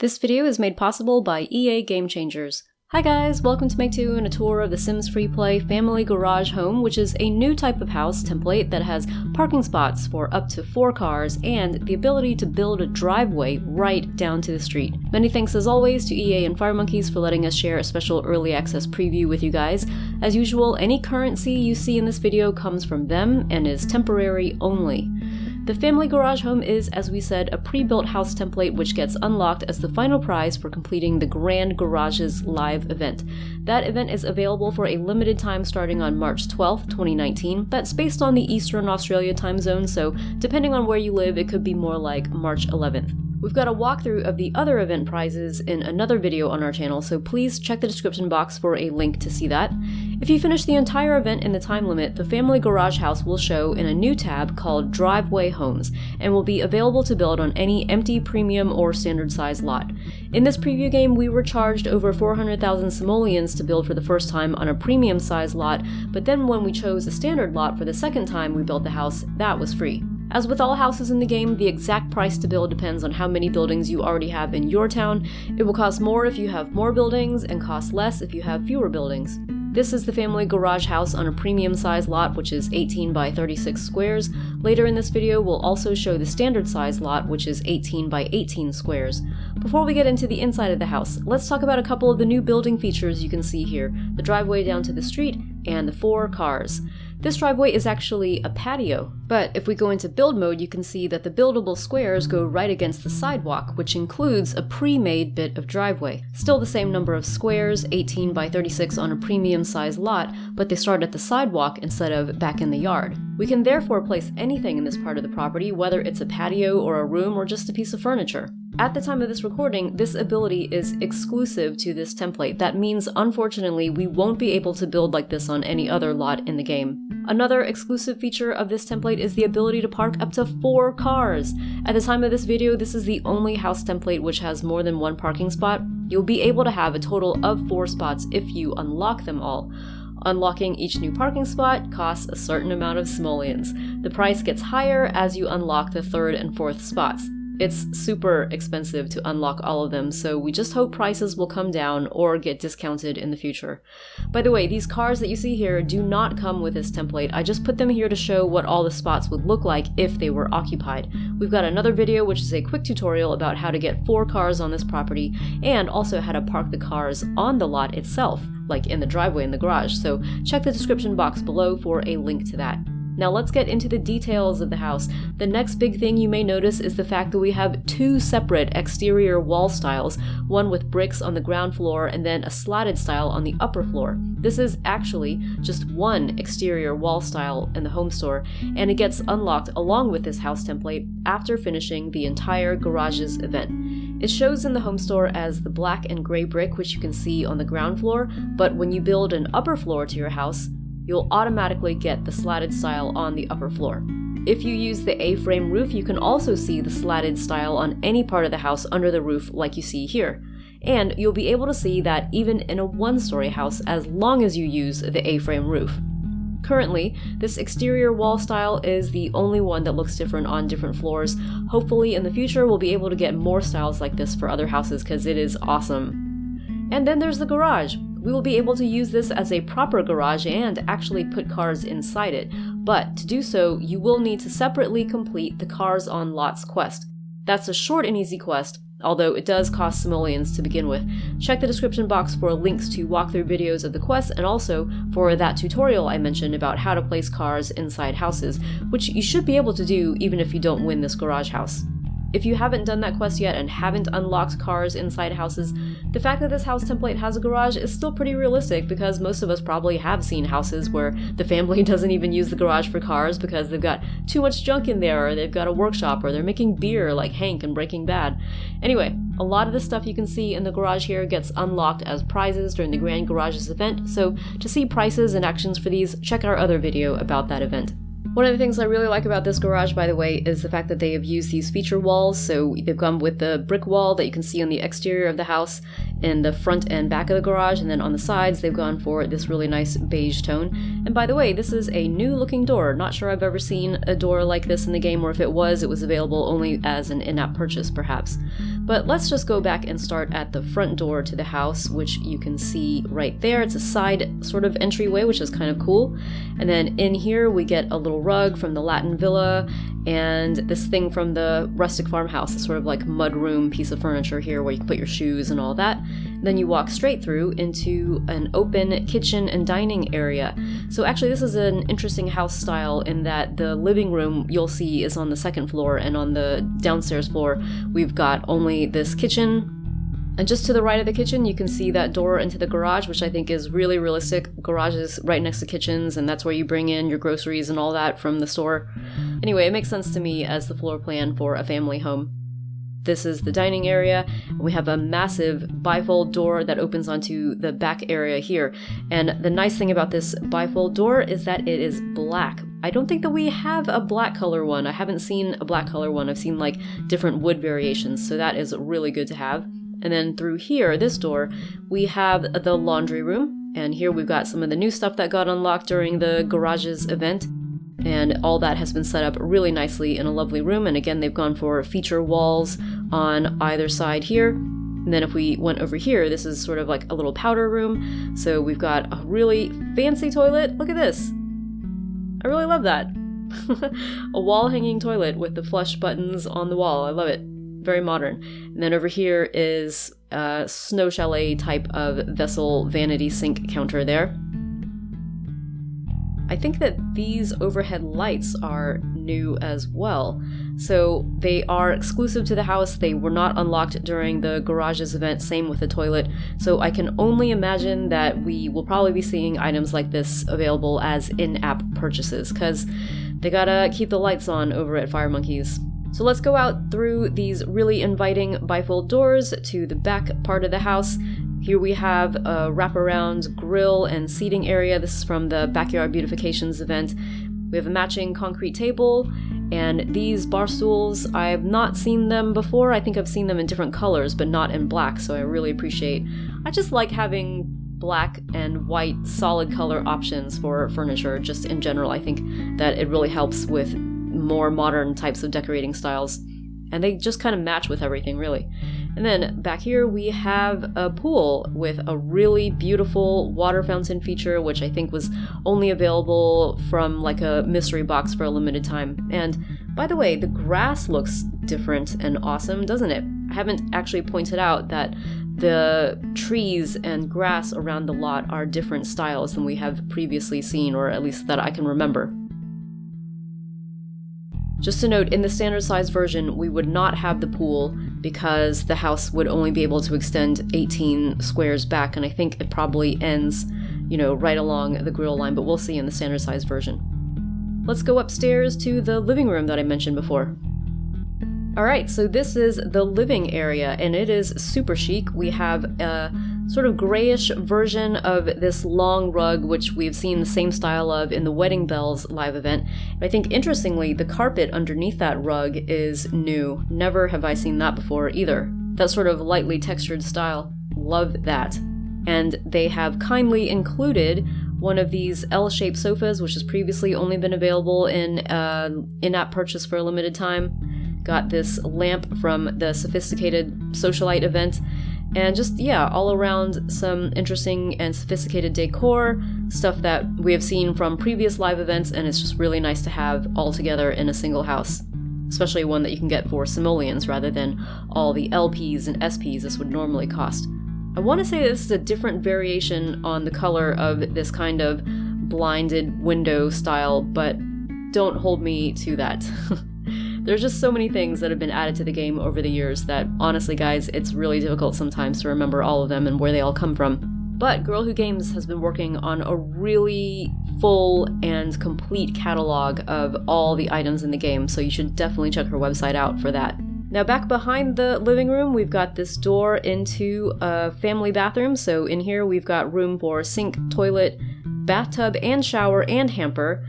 This video is made possible by EA Game Changers. Hi guys, welcome to Make 2 and a tour of the Sims FreePlay Family Garage Home, which is a new type of house template that has parking spots for up to 4 cars and the ability to build a driveway right down to the street. Many thanks as always to EA and FIREMONKEYS for letting us share a special early access preview with you guys. As usual, any currency you see in this video comes from them and is temporary only. The Family Garage Home is, as we said, a pre-built house template which gets unlocked as the final prize for completing the Grand Garages live event. That event is available for a limited time starting on March 12th, 2019. That's based on the Eastern Australia time zone, so depending on where you live, it could be more like March 11th. We've got a walkthrough of the other event prizes in another video on our channel, so please check the description box for a link to see that. If you finish the entire event in the time limit, the Family Garage House will show in a new tab called Driveway Homes, and will be available to build on any empty premium or standard size lot. In this preview game, we were charged over 400,000 simoleons to build for the first time on a premium size lot, but then when we chose a standard lot for the second time we built the house, that was free. As with all houses in the game, the exact price to build depends on how many buildings you already have in your town. It will cost more if you have more buildings, and cost less if you have fewer buildings. This is the Family Garage House on a premium size lot, which is 18 by 36 squares. Later in this video, we'll also show the standard size lot, which is 18 by 18 squares. Before we get into the inside of the house, let's talk about a couple of the new building features you can see here: the driveway down to the street and the 4 cars. This driveway is actually a patio, but if we go into build mode, you can see that the buildable squares go right against the sidewalk, which includes a pre-made bit of driveway. Still the same number of squares, 18 by 36 on a premium size lot, but they start at the sidewalk instead of back in the yard. We can therefore place anything in this part of the property, whether it's a patio or a room or just a piece of furniture. At the time of this recording, this ability is exclusive to this template. That means, unfortunately, we won't be able to build like this on any other lot in the game. Another exclusive feature of this template is the ability to park up to 4 cars. At the time of this video, this is the only house template which has more than 1 parking spot. You'll be able to have a total of 4 spots if you unlock them all. Unlocking each new parking spot costs a certain amount of simoleons. The price gets higher as you unlock the 3rd and 4th spots. It's super expensive to unlock all of them, so we just hope prices will come down or get discounted in the future. By the way, these cars that you see here do not come with this template. I just put them here to show what all the spots would look like if they were occupied. We've got another video which is a quick tutorial about how to get 4 cars on this property, and also how to park the cars on the lot itself, like in the driveway in the garage, so check the description box below for a link to that. Now let's get into the details of the house. The next big thing you may notice is the fact that we have 2 separate exterior wall styles, one with bricks on the ground floor and then a slatted style on the upper floor. This is actually just one exterior wall style in the home store, and it gets unlocked along with this house template after finishing the entire garage's event. It shows in the home store as the black and gray brick, which you can see on the ground floor, but when you build an upper floor to your house, you'll automatically get the slatted style on the upper floor. If you use the A-frame roof, you can also see the slatted style on any part of the house under the roof like you see here. And you'll be able to see that even in a 1-story house as long as you use the A-frame roof. Currently, this exterior wall style is the only one that looks different on different floors. Hopefully in the future we'll be able to get more styles like this for other houses because it is awesome. And then there's the garage. We will be able to use this as a proper garage and actually put cars inside it, but to do so, you will need to separately complete the Cars on Lots quest. That's a short and easy quest, although it does cost simoleons to begin with. Check the description box for links to walkthrough videos of the quest and also for that tutorial I mentioned about how to place cars inside houses, which you should be able to do even if you don't win this garage house. If you haven't done that quest yet and haven't unlocked cars inside houses, the fact that this house template has a garage is still pretty realistic because most of us probably have seen houses where the family doesn't even use the garage for cars because they've got too much junk in there, or they've got a workshop, or they're making beer like Hank in Breaking Bad. Anyway, a lot of the stuff you can see in the garage here gets unlocked as prizes during the Grand Garages event, so to see prices and actions for these, check our other video about that event. One of the things I really like about this garage, by the way, is the fact that they have used these feature walls. So they've gone with the brick wall that you can see on the exterior of the house in the front and back of the garage, and then on the sides they've gone for this really nice beige tone. And by the way, this is a new looking door. Not sure I've ever seen a door like this in the game, or if it was available only as an in-app purchase perhaps. But let's just go back and start at the front door to the house, which you can see right there. It's a side sort of entryway, which is kind of cool. And then in here we get a little rug from the Latin Villa and this thing from the rustic farmhouse, a sort of like mudroom piece of furniture here where you can put your shoes and all that. Then you walk straight through into an open kitchen and dining area. So actually this is an interesting house style in that the living room you'll see is on the second floor, and on the downstairs floor we've got only this kitchen. And just to the right of the kitchen you can see that door into the garage, which I think is really realistic. Garages right next to kitchens, and that's where you bring in your groceries and all that from the store. Anyway, it makes sense to me as the floor plan for a family home. This is the dining area. We have a massive bifold door that opens onto the back area here. And the nice thing about this bifold door is that it is black. I don't think that we have a black color one. I haven't seen a black color one. I've seen like different wood variations, so that is really good to have. And then through here, this door, we have the laundry room. And here we've got some of the new stuff that got unlocked during the garages event. And all that has been set up really nicely in a lovely room. And again, they've gone for feature walls on either side here. And then if we went over here, this is sort of like a little powder room. So we've got a really fancy toilet. Look at this. I really love that. A wall-hanging toilet with the flush buttons on the wall. I love it. Very modern. And then over here is a snow chalet type of vessel vanity sink counter there. I think that these overhead lights are new as well. So they are exclusive to the house. They were not unlocked during the garages event, same with the toilet. So I can only imagine that we will probably be seeing items like this available as in-app purchases, because they gotta keep the lights on over at FireMonkeys. So let's go out through these really inviting bifold doors to the back part of the house. Here we have a wraparound grill and seating area. This is from the Backyard Beautifications event. We have a matching concrete table, and these bar stools, I have not seen them before. I think I've seen them in different colors, but not in black, so I really appreciate. I just like having black and white solid color options for furniture, just in general. I think that it really helps with more modern types of decorating styles. And they just kind of match with everything, really. And then back here we have a pool with a really beautiful water fountain feature, which I think was only available from like a mystery box for a limited time. And by the way, the grass looks different and awesome, doesn't it? I haven't actually pointed out that the trees and grass around the lot are different styles than we have previously seen, or at least that I can remember. Just to note, in the standard size version, we would not have the pool because the house would only be able to extend 18 squares back, and I think it probably ends, right along the grill line, but we'll see in the standard size version. Let's go upstairs to the living room that I mentioned before. Alright, so this is the living area, and it is super chic. We have a sort of grayish version of this long rug, which we've seen the same style of in the Wedding Bells live event. I think, interestingly, the carpet underneath that rug is new. Never have I seen that before either. That sort of lightly textured style. Love that. And they have kindly included one of these L-shaped sofas, which has previously only been available in in-app purchase for a limited time. Got this lamp from the Sophisticated Socialite event, and just, all around some interesting and sophisticated decor, stuff that we have seen from previous live events, and it's just really nice to have all together in a single house. Especially one that you can get for simoleons rather than all the LPs and SPs this would normally cost. I want to say this is a different variation on the color of this kind of blinded window style, but don't hold me to that. There's just so many things that have been added to the game over the years that, honestly guys, it's really difficult sometimes to remember all of them and where they all come from. But Girl Who Games has been working on a really full and complete catalog of all the items in the game, so you should definitely check her website out for that. Now back behind the living room, we've got this door into a family bathroom, so in here we've got room for sink, toilet, bathtub and shower and hamper.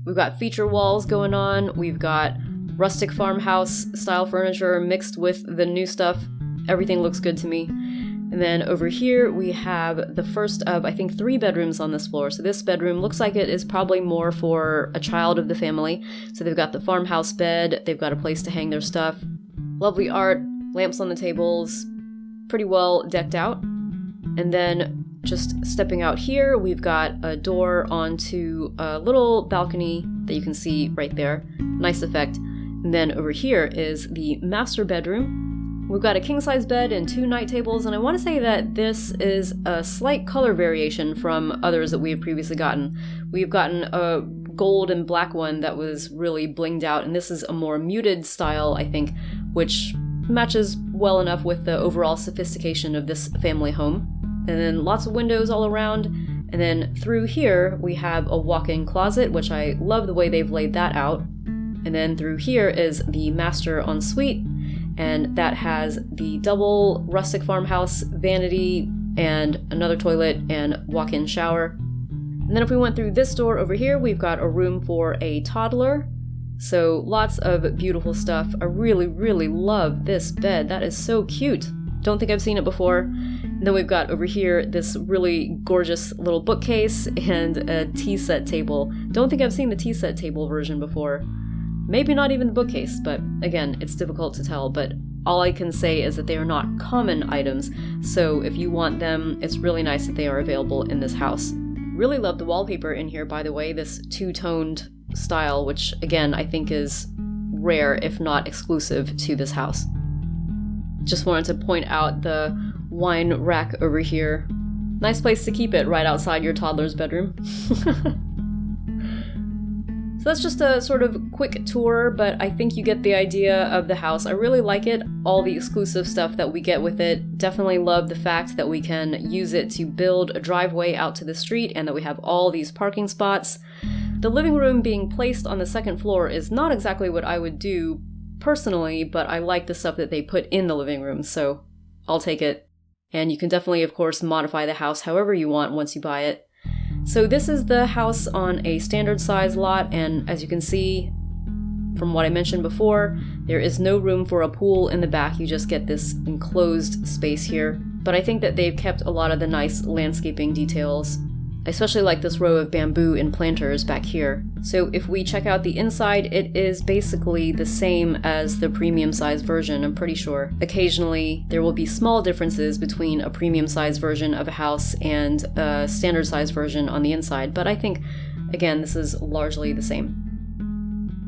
We've got feature walls going on, we've got rustic farmhouse style furniture mixed with the new stuff. Everything looks good to me. And then over here we have the first of, I think, 3 bedrooms on this floor. So this bedroom looks like it is probably more for a child of the family. So they've got the farmhouse bed, they've got a place to hang their stuff. Lovely art, lamps on the tables, pretty well decked out. And then just stepping out here, we've got a door onto a little balcony that you can see right there. Nice effect. And then over here is the master bedroom. We've got a king-size bed and 2 night tables, and I want to say that this is a slight color variation from others that we have previously gotten. We've gotten a gold and black one that was really blinged out, and this is a more muted style, I think, which matches well enough with the overall sophistication of this family home. And then lots of windows all around, and then through here we have a walk-in closet, which I love the way they've laid that out. And then through here is the master ensuite, and that has the double rustic farmhouse vanity and another toilet and walk-in shower. And then if we went through this door over here, we've got a room for a toddler. So lots of beautiful stuff. I really, really love this bed. That is so cute. Don't think I've seen it before. And then we've got over here this really gorgeous little bookcase and a tea set table. Don't think I've seen the tea set table version before. Maybe not even the bookcase, but again, it's difficult to tell. But all I can say is that they are not common items. So if you want them, it's really nice that they are available in this house. Really love the wallpaper in here, by the way, this two-toned style, which again, I think is rare, if not exclusive to this house. Just wanted to point out the wine rack over here. Nice place to keep it right outside your toddler's bedroom. So that's just a sort of quick tour, but I think you get the idea of the house. I really like it, all the exclusive stuff that we get with it. Definitely love the fact that we can use it to build a driveway out to the street and that we have all these parking spots. The living room being placed on the second floor is not exactly what I would do personally, but I like the stuff that they put in the living room, so I'll take it. And you can definitely, of course, modify the house however you want once you buy it. So this is the house on a standard size lot, and as you can see from what I mentioned before, there is no room for a pool in the back. You just get this enclosed space here. But I think that they've kept a lot of the nice landscaping details. I especially like this row of bamboo and planters back here. So if we check out the inside, it is basically the same as the premium size version, I'm pretty sure. Occasionally, there will be small differences between a premium size version of a house and a standard size version on the inside, but I think, again, this is largely the same.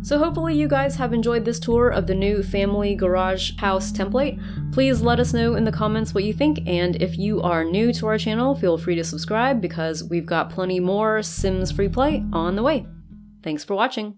So hopefully you guys have enjoyed this tour of the new family garage house template. Please let us know in the comments what you think, and if you are new to our channel, feel free to subscribe because we've got plenty more Sims FreePlay on the way. Thanks for watching!